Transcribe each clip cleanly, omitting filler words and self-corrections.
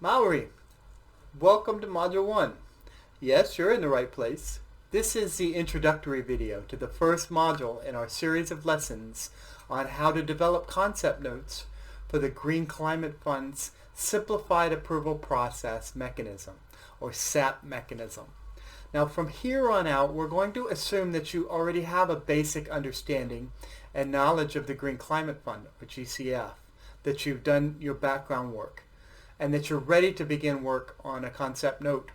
Maori, welcome to Module 1. Yes, you're in the right place. This is the introductory video to the first module in our series of lessons on how to develop concept notes for the Green Climate Fund's Simplified Approval Process mechanism, or SAP mechanism. Now from here on out, we're going to assume that you already have a basic understanding and knowledge of the Green Climate Fund, or GCF, that you've done your background work, and that you're ready to begin work on a concept note.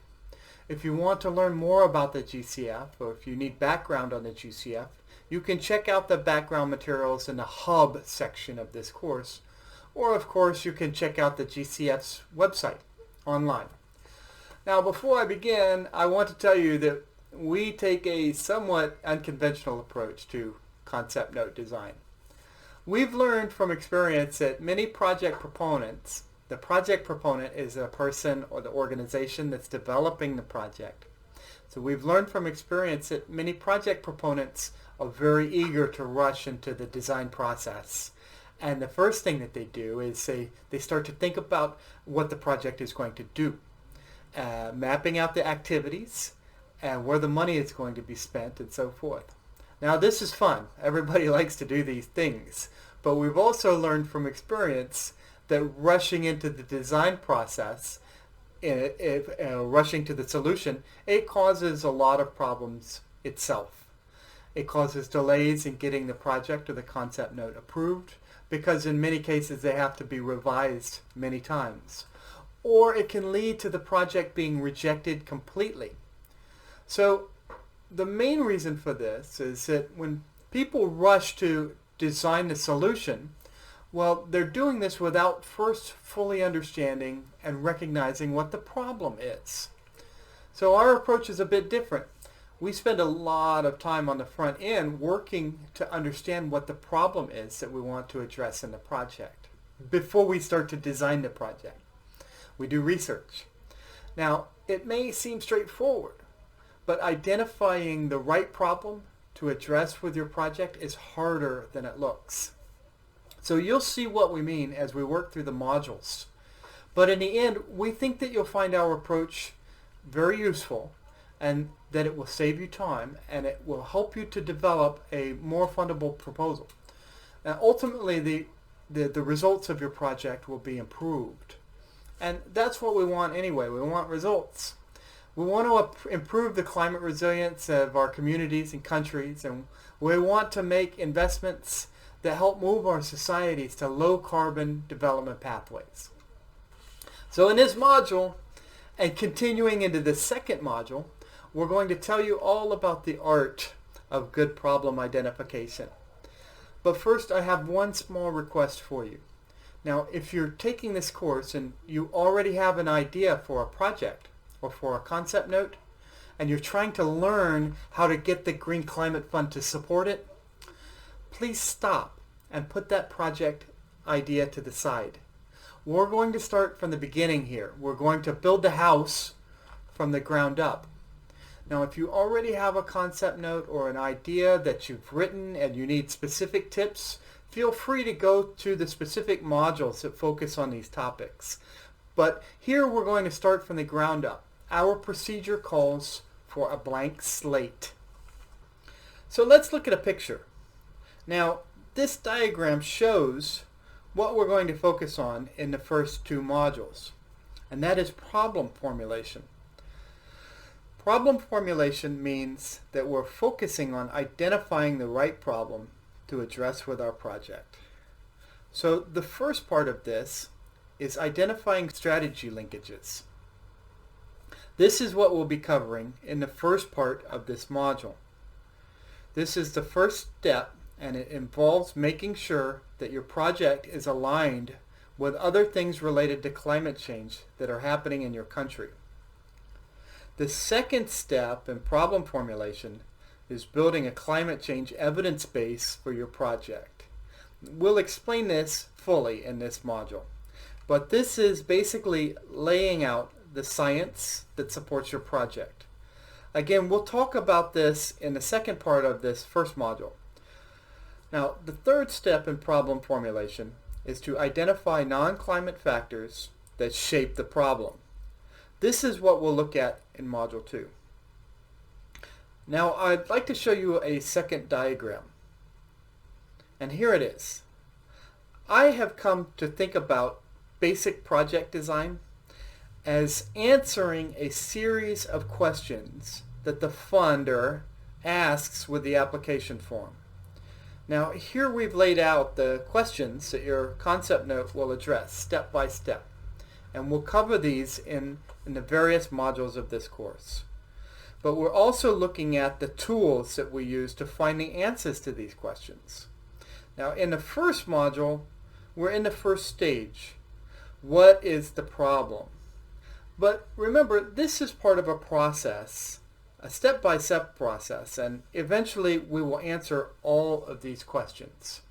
If you want to learn more about the GCF, or if you need background on the GCF, you can check out the background materials in the Hub section of this course, or of course you can check out the GCF's website online. Now before I begin, I want to tell you that we take a somewhat unconventional approach to concept note design. We've learned from experience that many project proponents, the project proponent is a person or the organization that's developing the project. So we've learned from experience that many project proponents are very eager to rush into the design process. And the first thing that they do is they start to think about what the project is going to do, mapping out the activities and where the money is going to be spent and so forth. Now this is fun. Everybody likes to do these things. But we've also learned from experience that rushing into the design process, rushing to the solution, it causes a lot of problems itself. It causes delays in getting the project or the concept note approved, because in many cases they have to be revised many times. Or it can lead to the project being rejected completely. So the main reason for this is that when people rush to design the solution, well, they're doing this without first fully understanding and recognizing what the problem is. So our approach is a bit different. We spend a lot of time on the front end working to understand what the problem is that we want to address in the project before we start to design the project. We do research. Now, it may seem straightforward, but identifying the right problem to address with your project is harder than it looks. So you'll see what we mean as we work through the modules. But in the end, we think that you'll find our approach very useful, and that it will save you time and it will help you to develop a more fundable proposal. And ultimately, the results of your project will be improved. And that's what we want anyway. We want results. We want to improve the climate resilience of our communities and countries, and we want to make investments that help move our societies to low carbon development pathways. So in this module, and continuing into the second module, we're going to tell you all about the art of good problem identification. But first, I have one small request for you. Now, if you're taking this course and you already have an idea for a project or for a concept note, and you're trying to learn how to get the Green Climate Fund to support it, please stop and put that project idea to the side. We're going to start from the beginning here. We're going to build the house from the ground up. Now, if you already have a concept note or an idea that you've written and you need specific tips, feel free to go to the specific modules that focus on these topics. But here we're going to start from the ground up. Our procedure calls for a blank slate. So let's look at a picture. Now, this diagram shows what we're going to focus on in the first two modules, and that is problem formulation. Problem formulation means that we're focusing on identifying the right problem to address with our project. So the first part of this is identifying strategy linkages. This is what we'll be covering in the first part of this module. This is the first step, and it involves making sure that your project is aligned with other things related to climate change that are happening in your country. The second step in problem formulation is building a climate change evidence base for your project. We'll explain this fully in this module, but this is basically laying out the science that supports your project. Again, we'll talk about this in the second part of this first module. Now, the third step in problem formulation is to identify non-climate factors that shape the problem. This is what we'll look at in Module 2. Now I'd like to show you a second diagram. And here it is. I have come to think about basic project design as answering a series of questions that the funder asks with the application form. Now here we've laid out the questions that your concept note will address step by step. And we'll cover these in the various modules of this course. But we're also looking at the tools that we use to find the answers to these questions. Now in the first module, we're in the first stage. What is the problem? But remember, this is part of a process, a step-by-step process, and eventually we will answer all of these questions.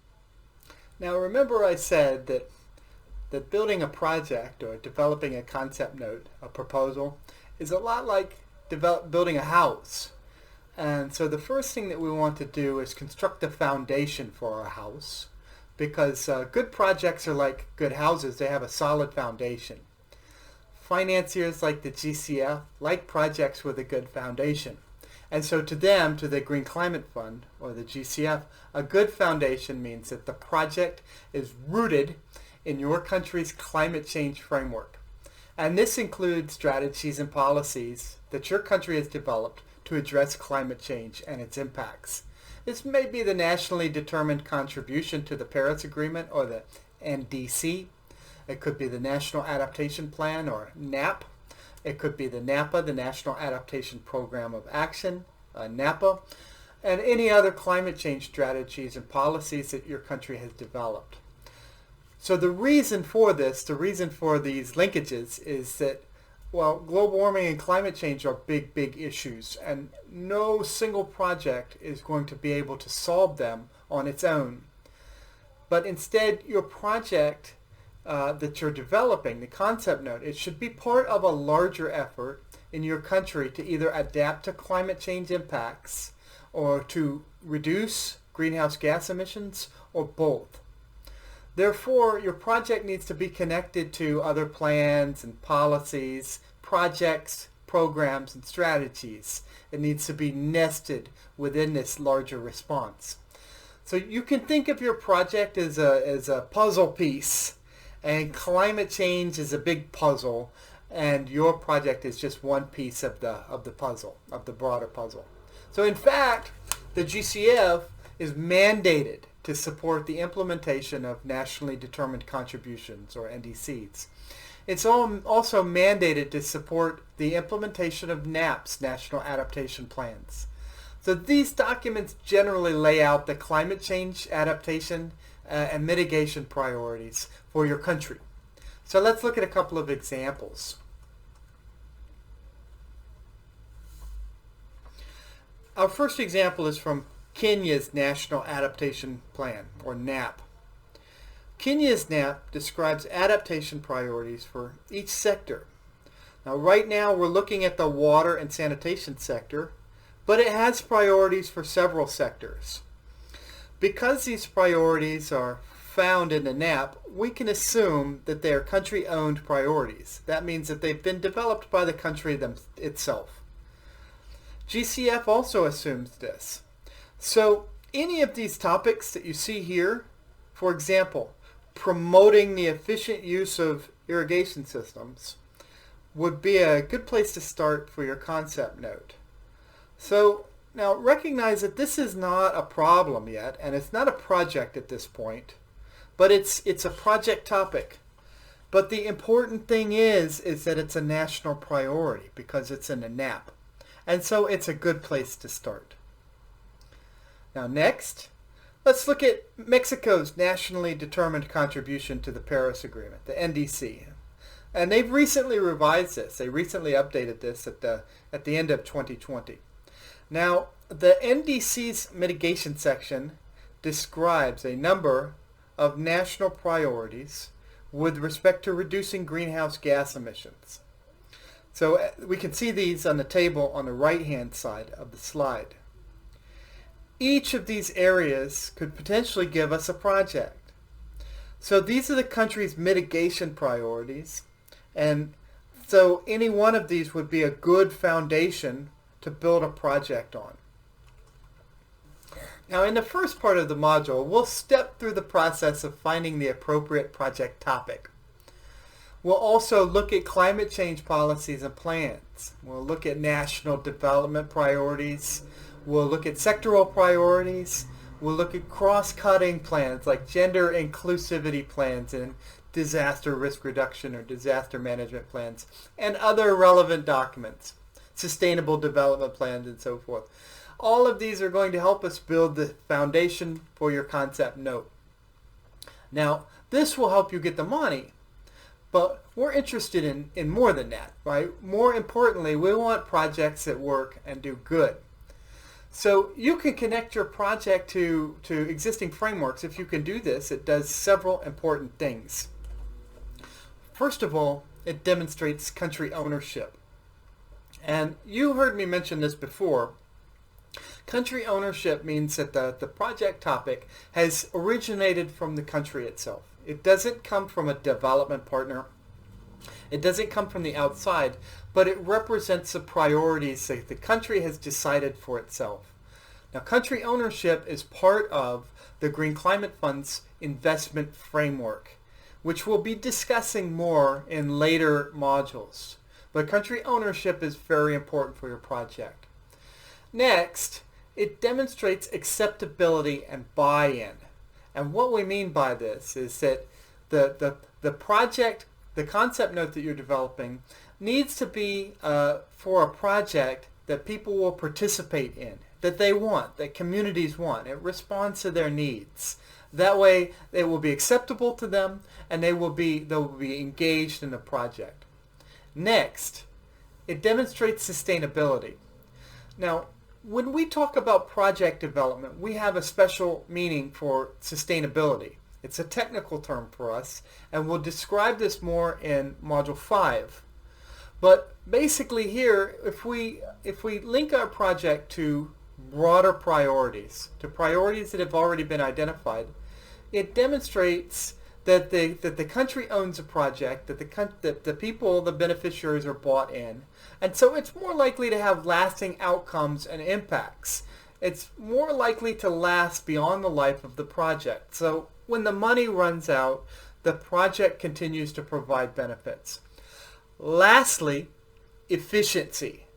Now remember I said that building a project or developing a concept note, a proposal, is a lot like building a house. And so the first thing that we want to do is construct the foundation for our house, because good projects are like good houses. They have a solid foundation. Financiers like the GCF like projects with a good foundation. And so to them, to the Green Climate Fund or the GCF, a good foundation means that the project is rooted in your country's climate change framework. And this includes strategies and policies that your country has developed to address climate change and its impacts. This may be the nationally determined contribution to the Paris Agreement or the NDC. It could be the National Adaptation Plan or NAP. It could be the NAPA, the National Adaptation Program of Action, NAPA, and any other climate change strategies and policies that your country has developed. So the reason for this, the reason for these linkages is that, well, global warming and climate change are big, big issues, and no single project is going to be able to solve them on its own. But instead, your project that you're developing, the concept note, it should be part of a larger effort in your country to either adapt to climate change impacts or to reduce greenhouse gas emissions, or both. Therefore, your project needs to be connected to other plans and policies, projects, programs, and strategies. It needs to be nested within this larger response. So you can think of your project as a puzzle piece, and climate change is a big puzzle, and your project is just one piece of the puzzle, of the broader puzzle. So in fact, the GCF is mandated to support the implementation of nationally determined contributions, or NDCs. It's also mandated to support the implementation of NAPs, National Adaptation Plans. So these documents generally lay out the climate change adaptation and mitigation priorities for your country. So let's look at a couple of examples. Our first example is from Kenya's National Adaptation Plan, or NAP. Kenya's NAP describes adaptation priorities for each sector. Now right now we're looking at the water and sanitation sector, but it has priorities for several sectors. Because these priorities are found in the NAP, we can assume that they are country-owned priorities. That means that they've been developed by the country itself. GCF also assumes this. So any of these topics that you see here, for example, promoting the efficient use of irrigation systems, would be a good place to start for your concept note. So now recognize that this is not a problem yet, and it's not a project at this point, but it's a project topic. But the important thing is that it's a national priority because it's in the NAP. And so it's a good place to start. Now next, let's look at Mexico's nationally determined contribution to the Paris Agreement, the NDC. And they've recently revised this. They recently updated this at the end of 2020. Now, the NDC's mitigation section describes a number of national priorities with respect to reducing greenhouse gas emissions. So we can see these on the table on the right-hand side of the slide. Each of these areas could potentially give us a project. So these are the country's mitigation priorities, And so any one of these would be a good foundation to build a project on. Now in the first part of the module, we'll step through the process of finding the appropriate project topic. We'll also look at climate change policies and plans. We'll look at national development priorities. We'll look at sectoral priorities. We'll look at cross-cutting plans like gender inclusivity plans and disaster risk reduction or disaster management plans and other relevant documents, sustainable development plans and so forth. All of these are going to help us build the foundation for your concept note. Now, this will help you get the money, but we're interested in more than that, right? More importantly, we want projects that work and do good. So you can connect your project to existing frameworks. If you can do this, it does several important things. First of all, it demonstrates country ownership. And you heard me mention this before. Country ownership means that the project topic has originated from the country itself. It doesn't come from a development partner. It doesn't come from the outside, but it represents the priorities that the country has decided for itself. Now, country ownership is part of the Green Climate Fund's investment framework, which we'll be discussing more in later modules. But country ownership is very important for your project. Next, it demonstrates acceptability and buy-in. And what we mean by this is that the project, the concept note that you're developing, needs to be for a project that people will participate in, that they want, that communities want. It responds to their needs. That way, it will be acceptable to them, and they will be engaged in the project. Next, it demonstrates sustainability. Now, when we talk about project development, we have a special meaning for sustainability. It's a technical term for us, and we'll describe this more in Module 5. But basically here, if we link our project to broader priorities, to priorities that have already been identified, it demonstrates that the country owns a project, that the people, the beneficiaries, are bought in. And so it's more likely to have lasting outcomes and impacts. It's more likely to last beyond the life of the project. So when the money runs out, the project continues to provide benefits. Lastly, efficiency,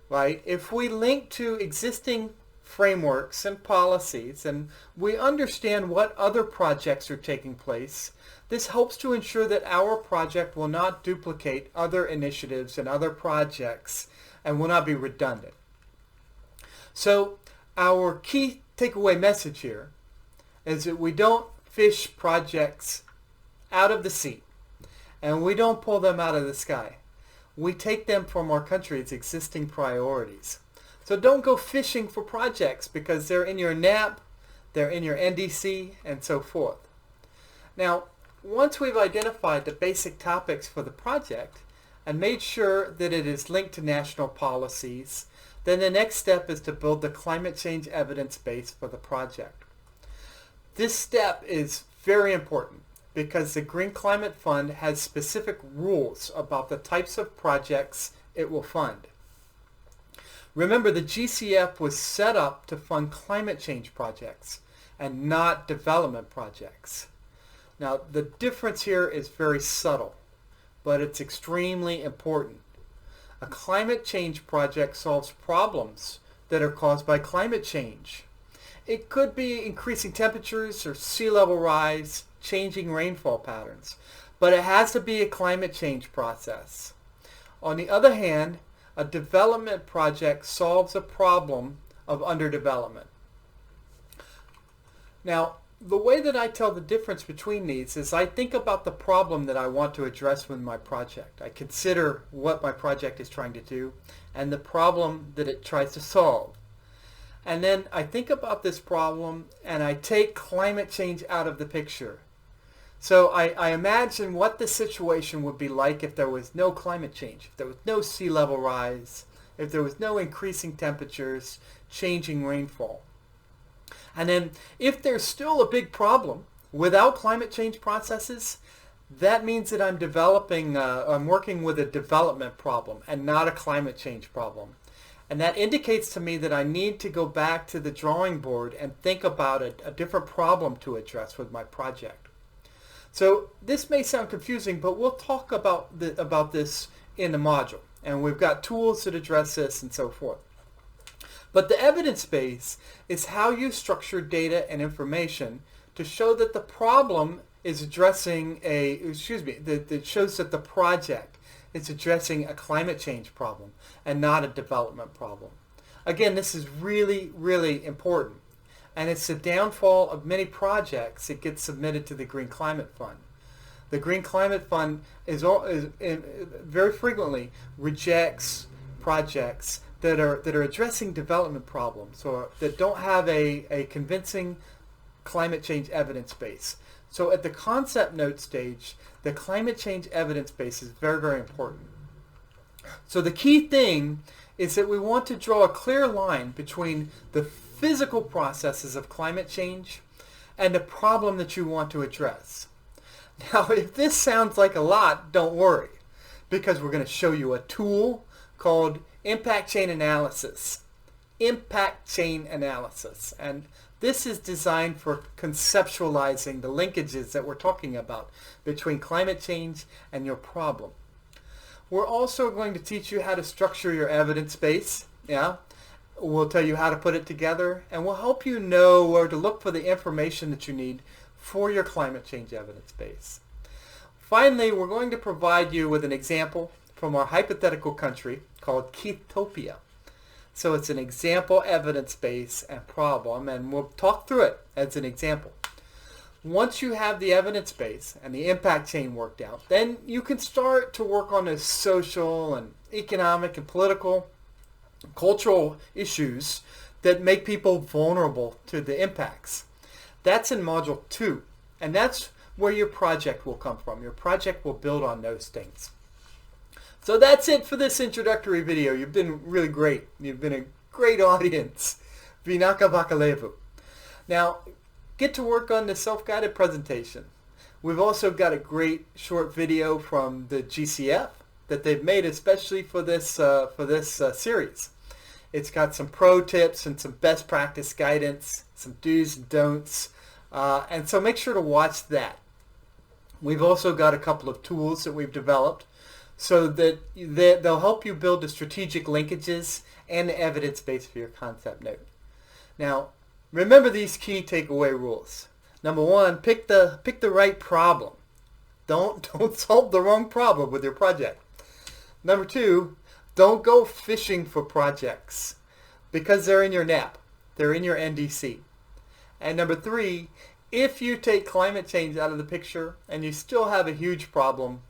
right? If we link to existing frameworks and policies and we understand what other projects are taking place, this helps to ensure that our project will not duplicate other initiatives and other projects and will not be redundant. So our key takeaway message here is that we don't fish projects out of the sea and we don't pull them out of the sky. We take them from our country's existing priorities. So don't go fishing for projects because they're in your NAP, they're in your NDC, and so forth. Now, once we've identified the basic topics for the project and made sure that it is linked to national policies, then the next step is to build the climate change evidence base for the project. This step is very important because the Green Climate Fund has specific rules about the types of projects it will fund. Remember, the GCF was set up to fund climate change projects and not development projects. Now, the difference here is very subtle, but it's extremely important. A climate change project solves problems that are caused by climate change. It could be increasing temperatures or sea level rise, changing rainfall patterns, but it has to be a climate change process. On the other hand, a development project solves a problem of underdevelopment. Now, the way that I tell the difference between these is I think about the problem that I want to address with my project. I consider what my project is trying to do and the problem that it tries to solve. And then I think about this problem and I take climate change out of the picture. So I imagine what the situation would be like if there was no climate change, if there was no sea level rise, if there was no increasing temperatures, changing rainfall. And then if there's still a big problem without climate change processes, that means that I'm working with a development problem and not a climate change problem. And that indicates to me that I need to go back to the drawing board and think about a different problem to address with my project. So this may sound confusing, but we'll talk about this in the module. And we've got tools that address this and so forth. But the evidence base is how you structure data and information to show that the problem is addressing that shows that the project is addressing a climate change problem and not a development problem. Again, this is really, really important. And it's the downfall of many projects that get submitted to the Green Climate Fund. The Green Climate Fund is very frequently rejects projects that are addressing development problems or that don't have a convincing climate change evidence base. So at the concept note stage, the climate change evidence base is very, very important. So the key thing is that we want to draw a clear line between the physical processes of climate change and the problem that you want to address. Now, if this sounds like a lot, don't worry, because we're going to show you a tool called impact chain analysis. Impact chain analysis. And this is designed for conceptualizing the linkages that we're talking about between climate change and your problem. We're also going to teach you how to structure your evidence base. Yeah, we'll tell you how to put it together, and we'll help you know where to look for the information that you need for your climate change evidence base. Finally, we're going to provide you with an example from our hypothetical country called Keithtopia. So it's an example evidence base and problem, and we'll talk through it as an example. Once you have the evidence base and the impact chain worked out, then you can start to work on the social and economic and political, cultural issues that make people vulnerable to the impacts. That's in Module 2, and that's where your project will come from. Your project will build on those things. So that's it for this introductory video. You've been really great. You've been a great audience. Vinaka Vakalevu. Now, get to work on the self-guided presentation. We've also got a great short video from the GCF that they've made especially for this series. It's got some pro tips and some best practice guidance, some do's and don'ts, and so make sure to watch that. We've also got a couple of tools that we've developed so that they'll help you build the strategic linkages and the evidence base for your concept note. Now, remember these key takeaway rules. Number one, pick the right problem. Don't solve the wrong problem with your project. Number two, don't go fishing for projects because they're in your NAP. They're in your NDC. And number three, if you take climate change out of the picture and you still have a huge problem,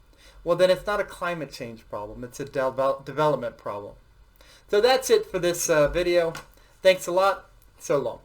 well, then it's not a climate change problem. It's a development problem. So that's it for this video. Thanks a lot. So long.